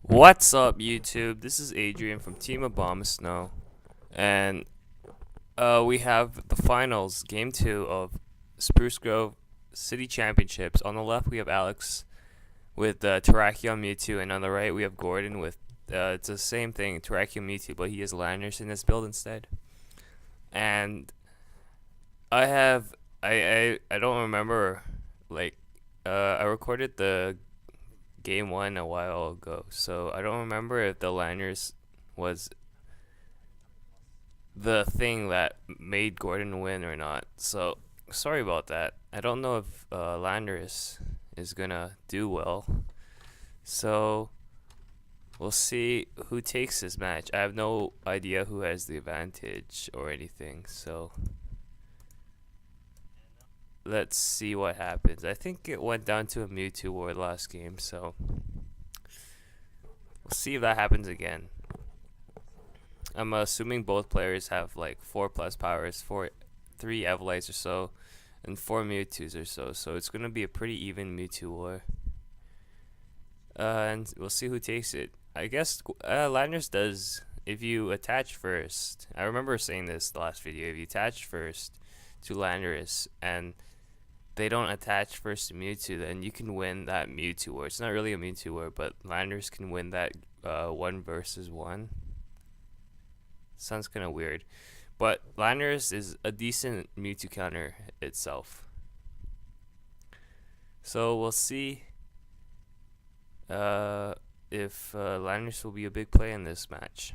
What's up, YouTube? This is Adrian from Team Obama Snow, and we have the finals, Game 2 of Spruce Grove City Championships. On the left, we have Alex with Terrakion Mewtwo, and on the right, we have Gordon with it's the same thing, Terrakion Mewtwo, but he has Landorus in his build instead. And I don't remember, like, I recorded the game 1 a while ago, so I don't remember if the Landorus was the thing that made Gordon win or not. So sorry about that. I don't know if Landorus is gonna do well. So we'll see who takes this match. I have no idea who has the advantage or anything. So let's see what happens. I think it went down to a Mewtwo war last game. So we'll see if that happens again. I'm assuming both players have like 4+ powers, 3 Evolites or so, and 4 Mewtwo's or so. So it's gonna be a pretty even Mewtwo war. And we'll see who takes it. I guess Landorus does if you attach first. I remember saying this last video. If you attach first to Landorus and they don't attach first to Mewtwo, then you can win that Mewtwo war. It's not really a Mewtwo war, but Landorus can win that 1 versus 1. Sounds kind of weird, but Landorus is a decent Mewtwo counter itself. So we'll see if Landorus will be a big play in this match.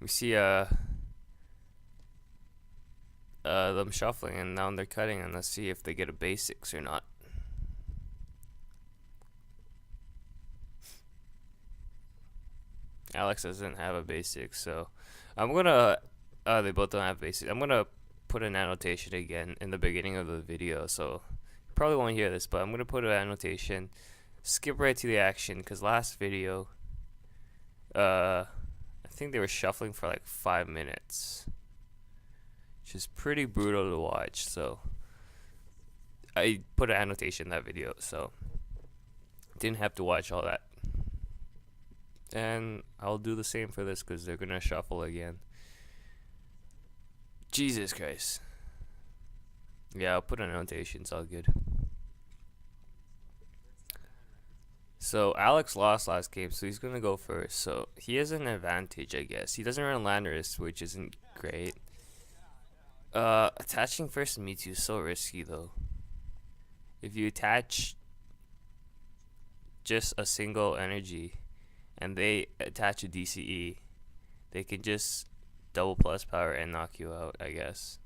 We see them shuffling, and now they're cutting, and let's see if they get a basics or not. Alex doesn't have a basic, so I'm gonna they both don't have basics. I'm gonna put an annotation again in the beginning of the video, so you probably won't hear this, but I'm gonna put an annotation. Skip right to the action, because last video I think they were shuffling for like 5 minutes, which is pretty brutal to watch. So I put an annotation in that video, so didn't have to watch all that. And I'll do the same for this because they're gonna shuffle again. Jesus Christ. Yeah, I'll put an annotation, it's all good. So Alex lost last game, so he's gonna go first. So he has an advantage, I guess. He doesn't run Landorus, which isn't great. Attaching first to Mewtwo is so risky though. If you attach just a single energy and they attach a DCE, they can just double plus power and knock you out, I guess.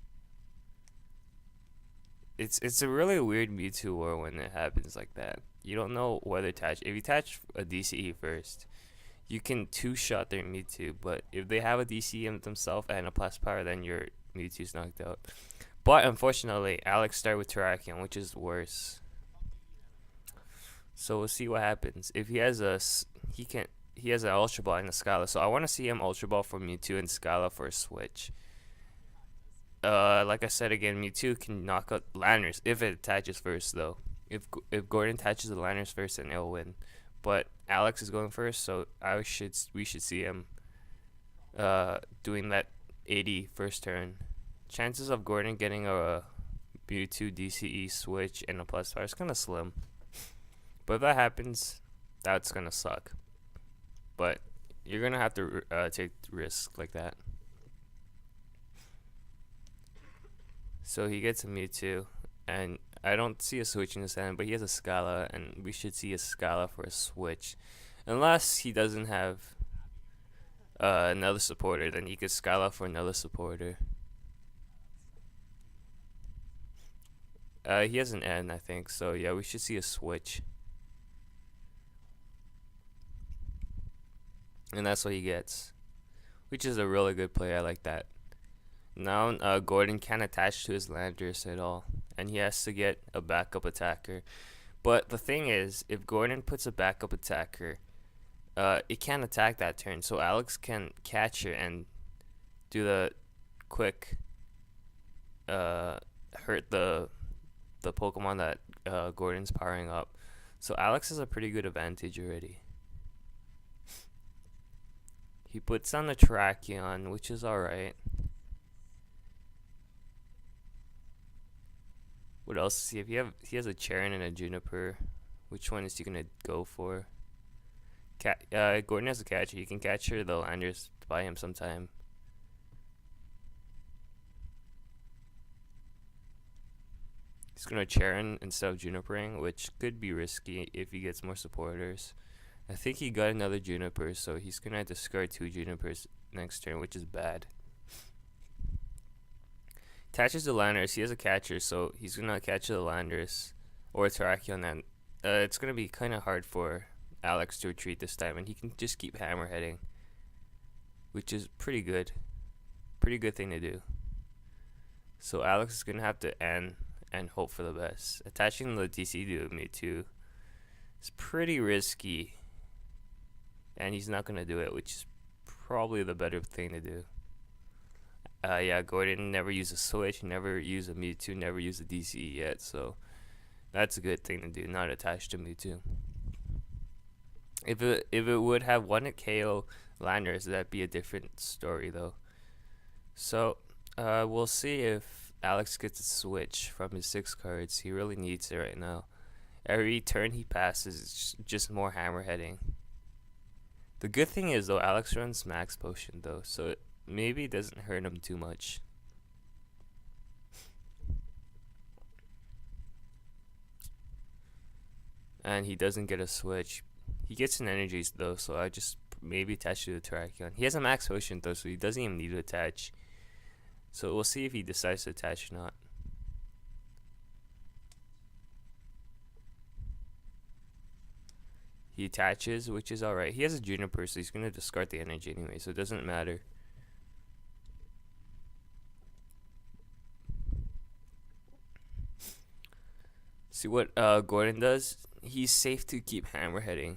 It's a really weird Mewtwo war when it happens like that. You don't know whether to attach. If you attach a DCE first, you can 2-shot their Mewtwo, but if they have a DCE themselves and a plus power, then your Mewtwo's knocked out. But unfortunately, Alex started with Terrakion, which is worse. So we'll see what happens. If he has he has an Ultra Ball and a Scala, so I want to see him Ultra Ball for Mewtwo and Scala for a switch. Like I said again, Mewtwo can knock out Landorus if it attaches first, though. If Gordon attaches the Landorus first, then it'll win. But Alex is going first, so we should see him doing that 80 first turn. Chances of Gordon getting a Mewtwo DCE switch and a plus power is kind of slim. But if that happens, that's gonna suck. But you're gonna have to take risks like that. So he gets a Mewtwo, and I don't see a switch in his hand, but he has a Scala, and we should see a Scala for a switch. Unless he doesn't have another supporter, then he could Scala for another supporter. He has an N, I think, so yeah, we should see a switch. And that's what he gets, which is a really good play. I like that. Now Gordon can't attach to his Landorus at all, and he has to get a backup attacker. But the thing is, if Gordon puts a backup attacker, it can't attack that turn, so Alex can catch it and do the quick hurt the Pokemon that Gordon's powering up. So Alex has a pretty good advantage already. He puts on the Terrakion, which is alright. What else does he have? He has a Charon and a Juniper. Which one is he gonna go for? Gordon has a catcher. You can catcher the Landorus by him sometime. He's gonna Charon instead of Junipering, which could be risky if he gets more supporters. I think he got another Juniper, so he's gonna discard 2 Junipers next turn, which is bad. Attaches the Landorus. He has a catcher, so he's gonna catch the Landorus or Terrakion, and it's gonna be kind of hard for Alex to retreat this time, and he can just keep hammerheading, which is pretty good. Pretty good thing to do. So Alex is gonna have to end and hope for the best. Attaching the DC to Mewtwo is pretty risky, and he's not gonna do it, which is probably the better thing to do. Yeah, Gordon never used a switch, never used a Mewtwo, never used a DCE yet, so that's a good thing to do, not attached to Mewtwo. If it would have one at KO Landorus, that'd be a different story though. So we'll see if Alex gets a switch from his 6 cards. He really needs it right now. Every turn he passes, it's just more hammerheading. The good thing is though, Alex runs Max Potion though, so maybe it doesn't hurt him too much. And he doesn't get a switch. He gets an energies though, so I just maybe attach to the Terrakion. He has a Max Potion though, so he doesn't even need to attach. So we'll see if he decides to attach or not. He attaches, which is alright. He has a Juniper, so he's going to discard the energy anyway, so it doesn't matter. See what Gordon does? He's safe to keep hammerheading.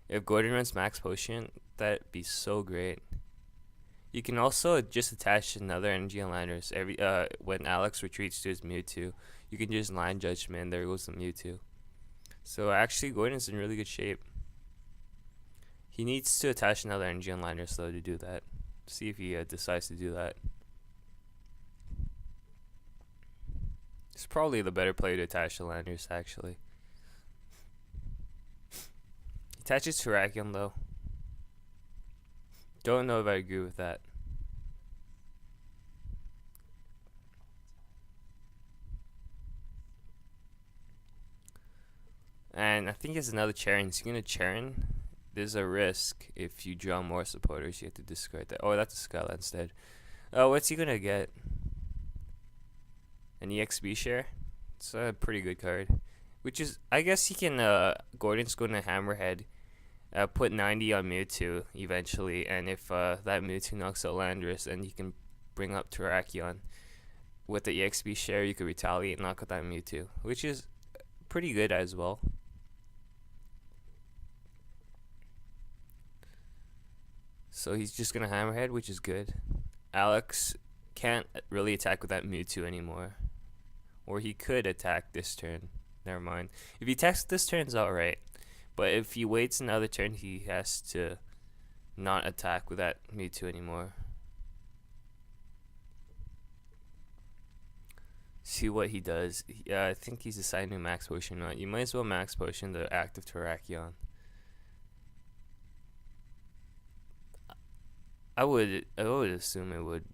If Gordon runs Max Potion, that'd be so great. You can also just attach another energy on Landorus. When Alex retreats to his Mewtwo, you can just Line Judgment, and there goes the Mewtwo. So actually, Gordon's in really good shape. He needs to attach another energy on Landorus though to do that. See if he decides to do that. It's probably the better play to attach to Landorus actually. He attaches Terrakion though. Don't know if I agree with that. And I think it's another Charon. Is he gonna Charon? There's a risk if you draw more supporters, you have to discard that. Oh, that's a Skyline instead. Oh, what's he gonna get? An EXP share? It's a pretty good card. Which is, I guess he can, Gordon's gonna Hammerhead, put 90 on Mewtwo eventually, and if that Mewtwo knocks out Landorus, then he can bring up Terrakion. With the EXP share, you could retaliate and knock out that Mewtwo, which is pretty good as well. So he's just gonna Hammerhead, which is good. Alex can't really attack with that Mewtwo anymore. Or he could attack this turn. Never mind. If he attacks this turn, it's alright. But if he waits another turn, he has to not attack with that Mewtwo anymore. See what he does. I think he's deciding to Max Potion or not. You might as well Max Potion the active Terrakion. I would assume it would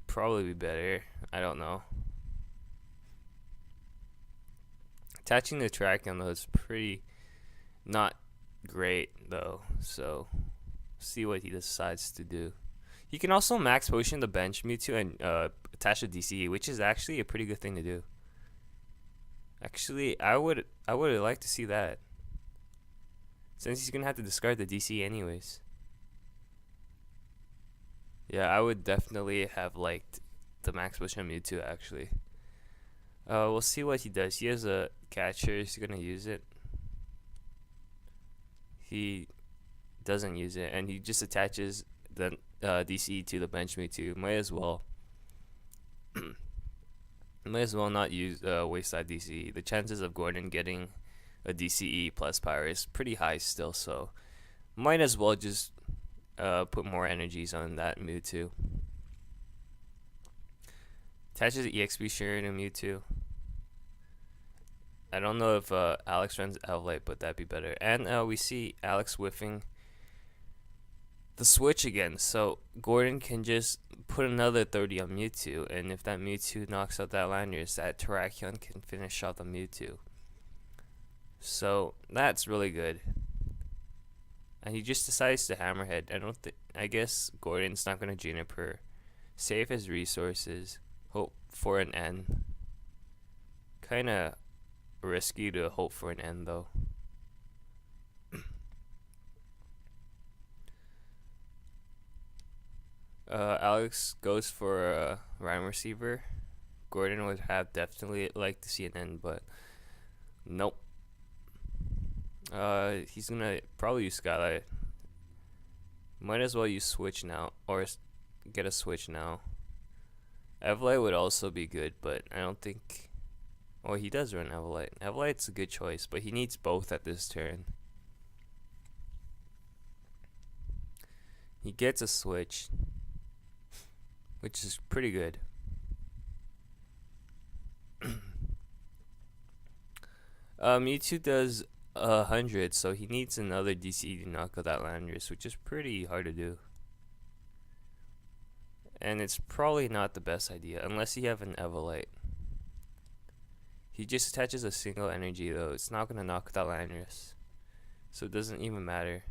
probably be better. I don't know. Attaching the Terrakion though is pretty not great though. So see what he decides to do. He can also Max Potion the bench Mewtwo and attach a DCE, which is actually a pretty good thing to do. Actually, I would like to see that, since he's gonna have to discard the DC anyways. Yeah, I would definitely have liked the Max Potion Mewtwo actually. We'll see what he does. He has a catcher. Is he gonna use it? He doesn't use it, and he just attaches the DC to the bench Mewtwo. Might as well. Might as well not use waste that DC. The chances of Gordon getting a DCE plus power is pretty high still, so might as well just put more energies on that Mewtwo. Attaches EXP share to Mewtwo. I don't know if Alex runs Elevate, but that'd be better. And we see Alex whiffing the switch again, so Gordon can just put another 30 on Mewtwo, and if that Mewtwo knocks out that Landorus, that Terrakion can finish off the Mewtwo. So that's really good. And he just decides to Hammerhead. I guess Gordon's not gonna Juniper. Save his resources. Hope for an N. Kinda risky to hope for an N though. Alex goes for a Rhyme Receiver. Gordon would have definitely liked to see an N, but nope. He's gonna probably use Skylight. Might as well use Switch now, or get a Switch now. Evelite would also be good, but I don't think. Oh, he does run Evelite. Evelite's a good choice, but he needs both at this turn. He gets a Switch, which is pretty good. Mewtwo does 100, so he needs another DC to knock out that Landorus, which is pretty hard to do. And it's probably not the best idea, unless you have an Evolite. He just attaches a single energy though, it's not going to knock out that Landorus. So it doesn't even matter.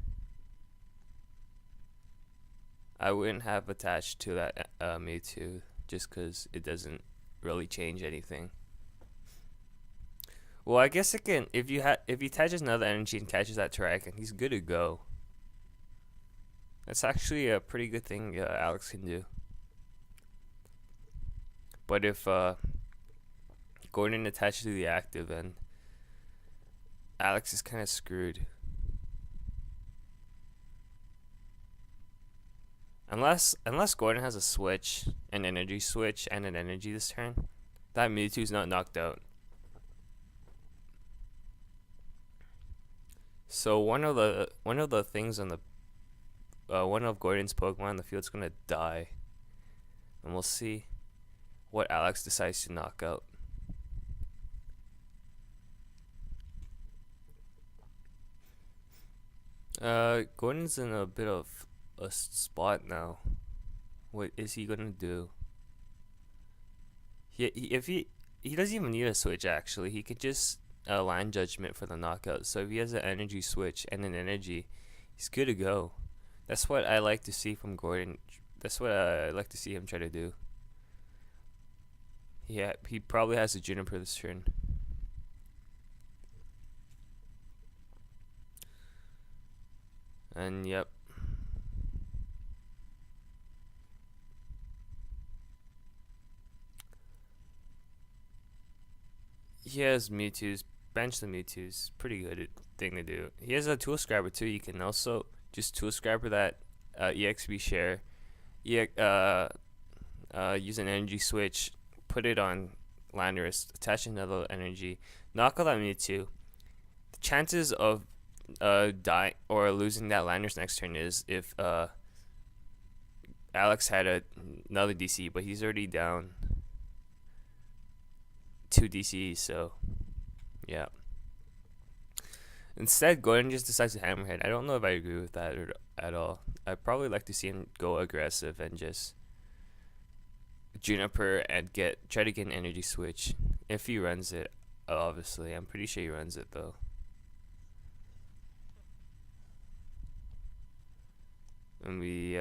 I wouldn't have attached to that Mewtwo, just because it doesn't really change anything. Well, I guess it can. If he attaches another energy and catches that Terrakion, he's good to go. That's actually a pretty good thing Alex can do. But if Gordon attaches to the active, then Alex is kind of screwed. Unless Gordon has a switch, an energy switch, and an energy this turn, that Mewtwo's not knocked out. So one of the things on the one of Gordon's Pokemon on the field's gonna die, and we'll see what Alex decides to knock out. Gordon's in a bit of a spot now. What is he gonna do? If he doesn't even need a switch actually. He could just Land Judgment for the knockout. So if he has an energy switch and an energy, he's good to go. That's what I like to see from Gordon. That's what I like to see him try to do. Yeah, he probably has a Juniper this turn. And yep. He has Mewtwo's. Bench the Mewtwo's pretty good thing to do. He has a Tool Scrabber too. You can also just Tool Scrabber that EXP share. Use an energy switch. Put it on Landorus. Attach another energy. Knock out that Mewtwo. The chances of dying or losing that Landorus next turn is if Alex had another DC, but he's already down 2 DCs, so yeah. Instead, Gordon just decides to Hammerhead. I don't know if I agree with that at all. I'd probably like to see him go aggressive and just Juniper and try to get an energy switch. If he runs it, obviously. I'm pretty sure he runs it though. And we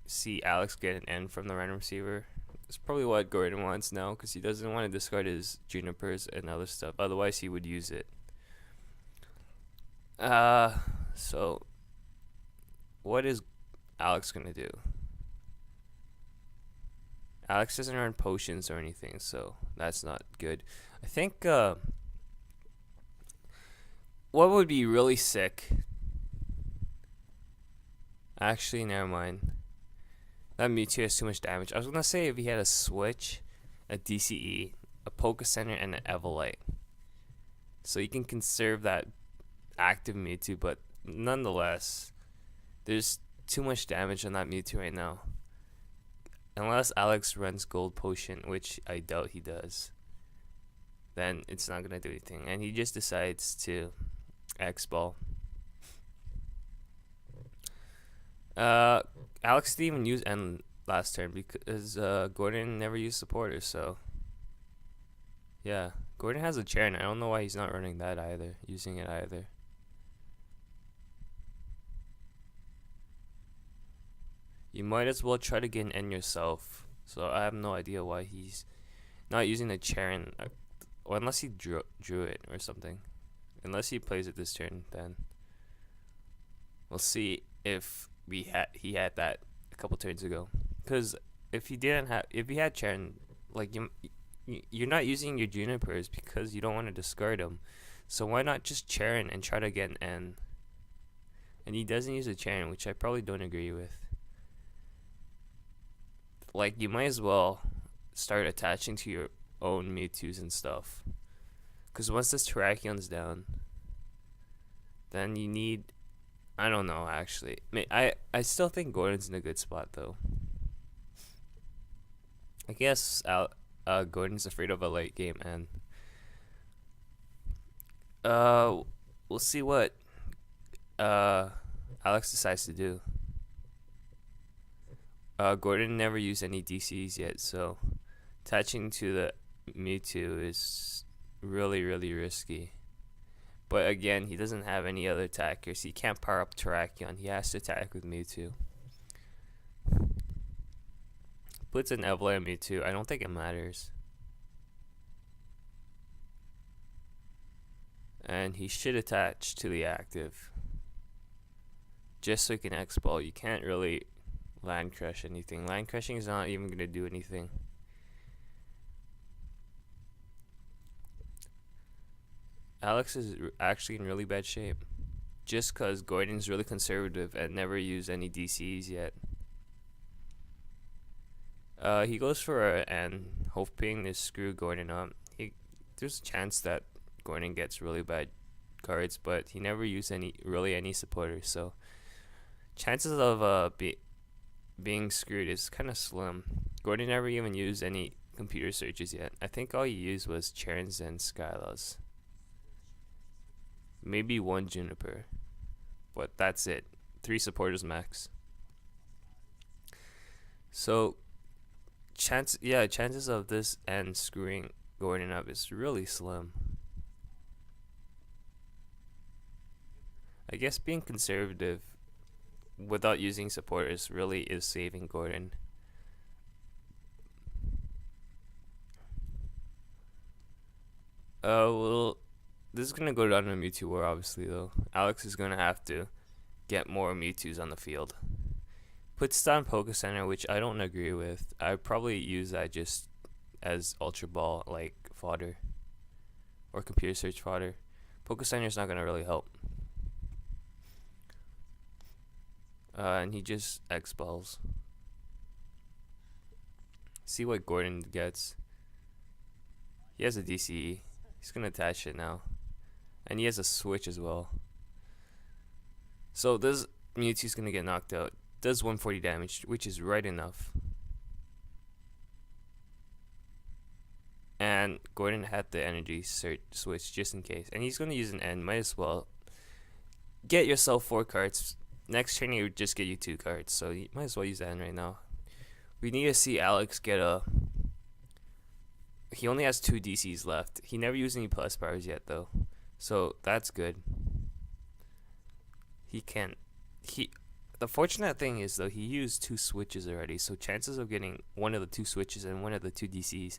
see Alex get an N from the random receiver. It's probably what Gordon wants now, because he doesn't want to discard his Junipers and other stuff. Otherwise, he would use it. So what is Alex gonna do? Alex doesn't run potions or anything, so that's not good. I think what would be really sick. Actually, never mind. That Mewtwo has too much damage. I was gonna say if he had a switch, a DCE, a Poke Center, and an Evolite. so you can conserve that active Mewtwo, but nonetheless, there's too much damage on that Mewtwo right now. Unless Alex runs Gold Potion, which I doubt he does, then it's not gonna do anything. And he just decides to X-Ball. Alex didn't even use N last turn because Gordon never used supporters, so yeah. Gordon has a chair, and I don't know why he's not running that either, using it either. You might as well try to get an N yourself. So I have no idea why he's not using the Charon, or unless he drew it or something. Unless he plays it this turn, then we'll see if he had that a couple turns ago. Because if he had Charon, like you're not using your Junipers because you don't want to discard them. So why not just Charon and try to get an N? And he doesn't use a Charon, which I probably don't agree with. Like, you might as well start attaching to your own Mewtwo's and stuff. Because once this Terrakion's down, then you need... I don't know, actually. I still think Gordon's in a good spot, though. I guess Gordon's afraid of a late game, and... we'll see what Alex decides to do. Gordon never used any DCs yet, so attaching to the Mewtwo is really, really risky. But again, he doesn't have any other attackers. He can't power up Terrakion. He has to attack with Mewtwo. Puts an Evelyn on Mewtwo. I don't think it matters. And he should attach to the active, just so he can X-Ball. You can't really Land Crush anything. Land Crushing is not even going to do anything. Alex is actually in really bad shape, just because Gordon's really conservative and never used any DCs yet. He goes for an N, hoping to screw Gordon up. There's a chance that Gordon gets really bad cards, but he never used any supporters, so chances of being screwed is kind of slim. Gordon never even used any computer searches yet. I think all he used was Charons and Skylas. Maybe one Juniper, but that's it. 3 supporters max. So chances of this N screwing Gordon up is really slim. I guess being conservative without using supporters really is saving Gordon. Well, this is gonna go down to Mewtwo War, obviously, though. Alex is gonna have to get more Mewtwo's on the field. Puts down Poke Center, which I don't agree with. I'd probably use that just as Ultra Ball like fodder or computer search fodder. Poke Center is not gonna really help. And he just X-Balls. See what Gordon gets. He has a DCE. He's gonna attach it now. And he has a switch as well. So this Mewtwo's gonna get knocked out. Does 140 damage, which is right enough. And Gordon had the energy switch just in case. And he's gonna use an N. Might as well get yourself 4 cards. Next turn, he would just get you 2 cards, so you might as well use that N right now. We need to see Alex get a... He only has 2 DCs left. He never used any plus powers yet, though, so that's good. The fortunate thing is, though, he used 2 switches already, so chances of getting one of the 2 switches and one of the 2 DCs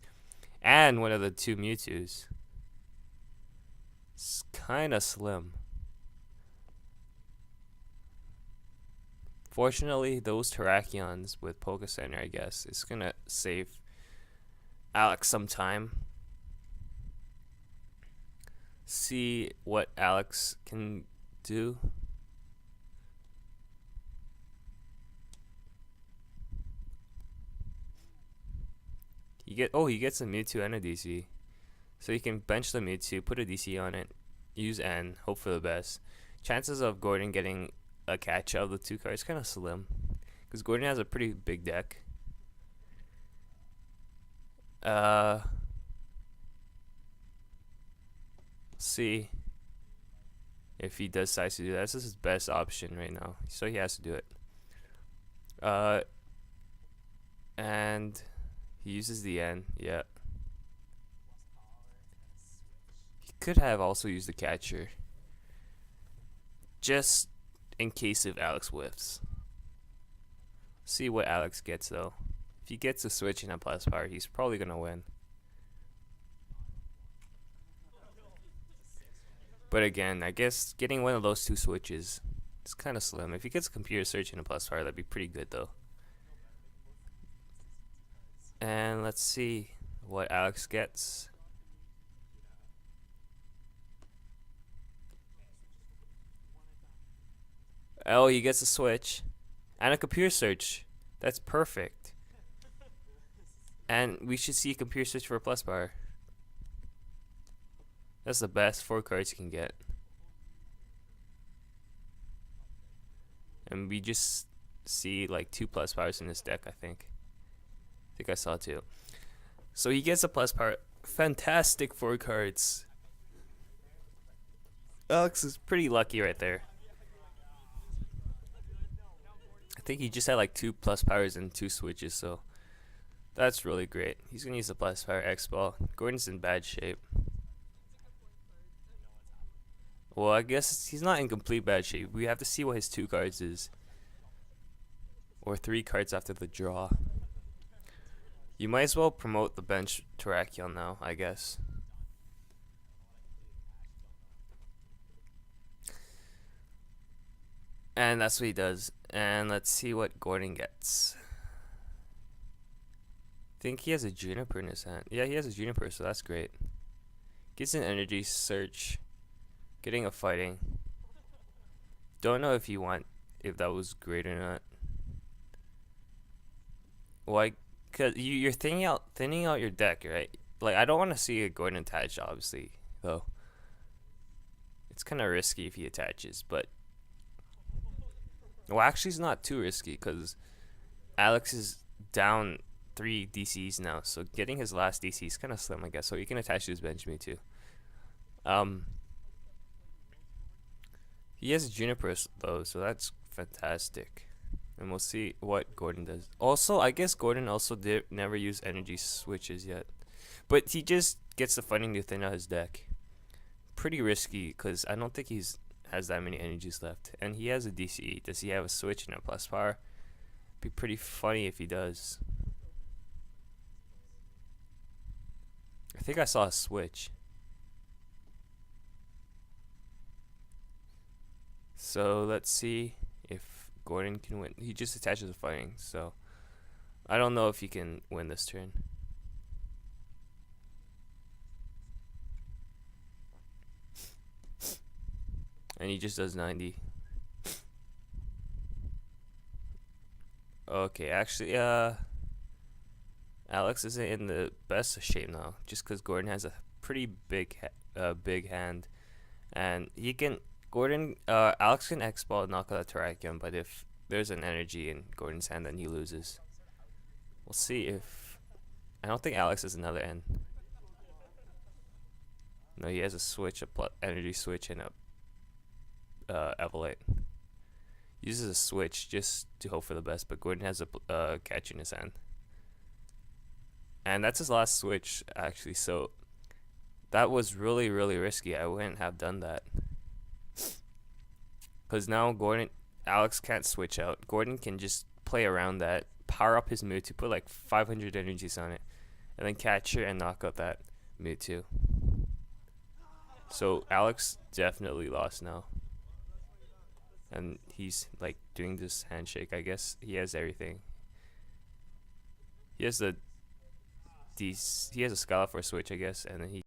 and one of the 2 Mewtwo's is kind of slim. Fortunately, those Terrakions with Poke Center, I guess, is going to save Alex some time. See what Alex can do. He gets a Mewtwo and a DC. So you can bench the Mewtwo, put a DC on it, use N, hope for the best. Chances of Gordon getting a catch out of the 2 cards kind of slim, because Gordon has a pretty big deck. See if he decide to do that. This is his best option right now, so he has to do it. And he uses the N. Yeah. He could have also used the catcher, just in case if Alex whiffs. See what Alex gets though. If he gets a switch and a plus power, he's probably gonna win. But again, I guess getting one of those 2 switches is kind of slim. If he gets a computer search and a plus power, that'd be pretty good though. And let's see what Alex gets. Oh, he gets a switch and a computer search. That's perfect. And we should see a computer search for a plus power. That's the best 4 cards you can get. And we just see like 2 plus powers in this deck, I think. I think I saw 2. So he gets a plus power. Fantastic 4 cards. Alex is pretty lucky right there. I think he just had like 2 plus powers and 2 switches, so that's really great. He's gonna use the plus power X ball. Gordon's in bad shape. Well, I guess he's not in complete bad shape. We have to see what his 2 cards is, or 3 cards after the draw. You might as well promote the bench Terrakion now, I guess. And that's what he does. And let's see what Gordon gets. I think he has a Juniper in his hand. Yeah, he has a Juniper, so that's great. Gets an energy search. Getting a fighting. Don't know if if that was great or not. Why? Cause you're thinning out your deck, right? Like, I don't want to see a Gordon attached, obviously, though. It's kind of risky if he attaches, but well, actually, it's not too risky because Alex is down 3 DCs now, so getting his last DC is kind of slim, I guess. So he can attach to his bench me too. He has a Juniper though, so that's fantastic. And we'll see what Gordon does. Also, I guess Gordon also never use energy switches yet. But he just gets the fighting to thin out his deck. Pretty risky, because I don't think has that many energies left. And he has a DC. Does he have a switch and a plus power? Be pretty funny if he does. I think I saw a switch. So let's see if Gordon can win. He just attaches the fighting, so I don't know if he can win this turn. And he just does 90. Okay, actually, Alex isn't in the best of shape now, just because Gordon has a pretty big hand, and he can. Alex can X-Ball and knock out a Terrakion, but if there's an energy in Gordon's hand, then he loses. We'll see if... I don't think Alex has another N. No, he has a switch, energy switch, and a Evolite. Uses a switch just to hope for the best, but Gordon has a catch in his hand. And that's his last switch, actually, so that was really, really risky. I wouldn't have done that. Because now Alex can't switch out. Gordon can just play around that, power up his Mewtwo, put like 500 energies on it, and then catcher and knock out that Mewtwo. So Alex definitely lost now. And he's like doing this handshake. I guess he has everything. He has a Scala for a switch, I guess, and then he